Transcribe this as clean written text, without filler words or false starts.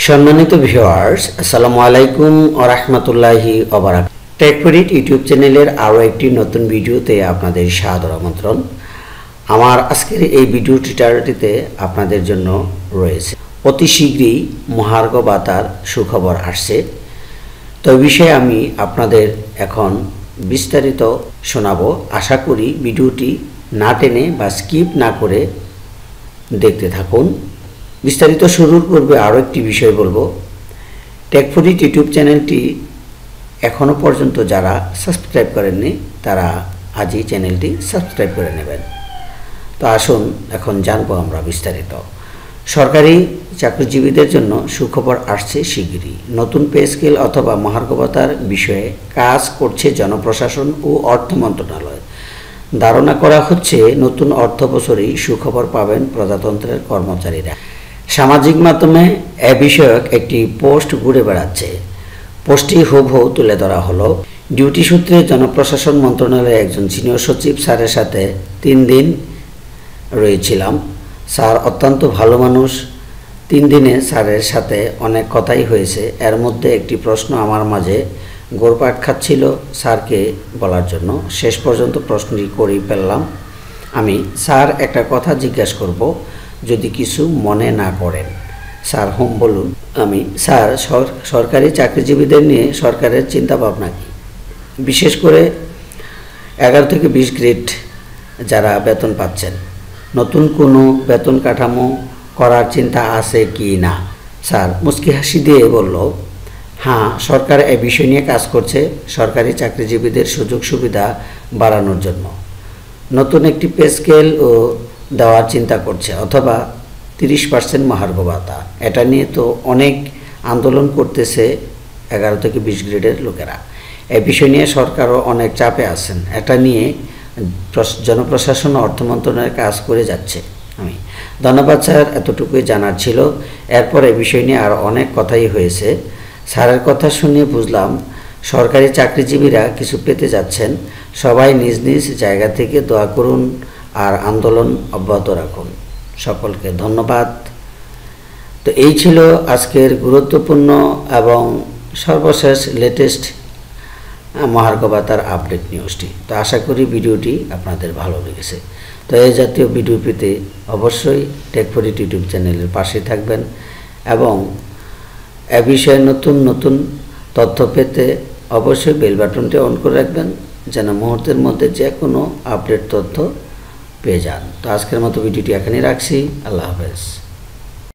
সম্মানিত ভিউয়ার্স, আসসালামু আলাইকুম ওয়া রাহমাতুল্লাহি ওয়া বারাকাতুহু। টেকফরিট ইউটিউব চ্যানেলের আরও একটি নতুন ভিডিওতে আপনাদের সাদর আমন্ত্রণ। আমার আজকের এই ভিডিও টিউটোরিয়ালটিতে আপনাদের জন্য রয়েছে অতি শীঘ্রই মহার্ঘ ভাতার সুখবর আসছে। তো এই বিষয়ে আমি আপনাদের এখন বিস্তারিত শোনাবো। আশা করি ভিডিওটি না টেনে বা স্কিপ না করে দেখতে থাকুন। বিস্তারিত শুরুর পূর্বে আরও একটি বিষয় বলবো, টেকফরিট ইউটিউব চ্যানেলটি এখনও পর্যন্ত যারা সাবস্ক্রাইব করেননি তারা আজই চ্যানেলটি সাবস্ক্রাইব করে নেবেন। তো আসুন এখন জানবো আমরা বিস্তারিত। সরকারি চাকরিজীবীদের জন্য সুখবর আসছে শিগগিরই। নতুন পে স্কেল অথবা মহার্ঘ ভাতার বিষয়ে কাজ করছে জনপ্রশাসন ও অর্থ মন্ত্রণালয়। ধারণা করা হচ্ছে নতুন অর্থ বছরেই সুখবর পাবেন প্রজাতন্ত্রের কর্মচারীরা। সামাজিক মাধ্যমে এ বিষয়ক একটি পোস্ট ঘুরে বেড়াচ্ছে। পোস্টটি হুবহু তুলে ধরা হলো। ডিউটি সূত্রে জনপ্রশাসন মন্ত্রণালয়ের একজন সিনিয়র সচিব স্যারের সাথে 3 দিন রয়েছিলাম। স্যার অত্যন্ত ভালো মানুষ। 3 দিনে স্যারের সাথে অনেক কথাই হয়েছে। এর মধ্যে একটি প্রশ্ন আমার মাঝে ঘুরপাক খাচ্ছিল স্যারকে বলার জন্য। শেষ পর্যন্ত প্রশ্নটি করেই ফেললাম। আমি, স্যার একটা কথা জিজ্ঞাসা করব, যদি কিছু মনে না করেন। স্যার, হুম বলুন। আমি, স্যার সরকারি চাকরিজীবীদের নিয়ে সরকারের চিন্তা ভাবনা কি, বিশেষ করে 11 থেকে 20 গ্রেড যারা বেতন পাচ্ছেন, নতুন কোনো বেতন কাঠামো করার চিন্তা আছে কি না? স্যার মুচকি হাসি দিয়ে বলল, হ্যাঁ, সরকার এই বিষয় নিয়ে কাজ করছে সরকারি চাকরিজীবীদের সুযোগ সুবিধা বাড়ানোর জন্য। নতুন একটি পে স্কেল ও দেওয়ার চিন্তা করছে, অথবা 30% মহার্ঘ ভাতা। এটা নিয়ে তো অনেক আন্দোলন করতেছে 11 থেকে 20 গ্রেডের লোকেরা। এই বিষয় নিয়ে সরকারও অনেক চাপে আছেন। এটা নিয়ে জনপ্রশাসন ও অর্থ মন্ত্রণালয় কাজ করে যাচ্ছে। আমি, ধন্যবাদ স্যার, এতটুকুই জানার ছিল। এরপর এই বিষয় নিয়ে আরও অনেক কথাই হয়েছে। স্যারের কথা শুনে বুঝলাম সরকারি চাকরিজীবীরা কিছু পেতে যাচ্ছেন। সবাই নিজ নিজ জায়গা থেকে দোয়া করুন আর আন্দোলন অব্যাহত রাখুন। সকলকে ধন্যবাদ। তো এই ছিল আজকের গুরুত্বপূর্ণ এবং সর্বশেষ লেটেস্ট মহার্ঘ ভাতার আপডেট নিউজটি। তো আশা করি ভিডিওটি আপনাদের ভালো লেগেছে। তো এই জাতীয় ভিডিও পেতে অবশ্যই টেকফরিট ইউটিউব চ্যানেলের পাশে থাকবেন এবং এ বিষয়ে নতুন নতুন তথ্য পেতে অবশ্যই বেল বাটনটি অন করে রাখবেন, যেন মুহূর্তের মধ্যে যে কোনো আপডেট তথ্য পেয়ে যান। তো আজকের মতো ভিডিওটি এখানেই রাখছি। আল্লাহ হাফেজ।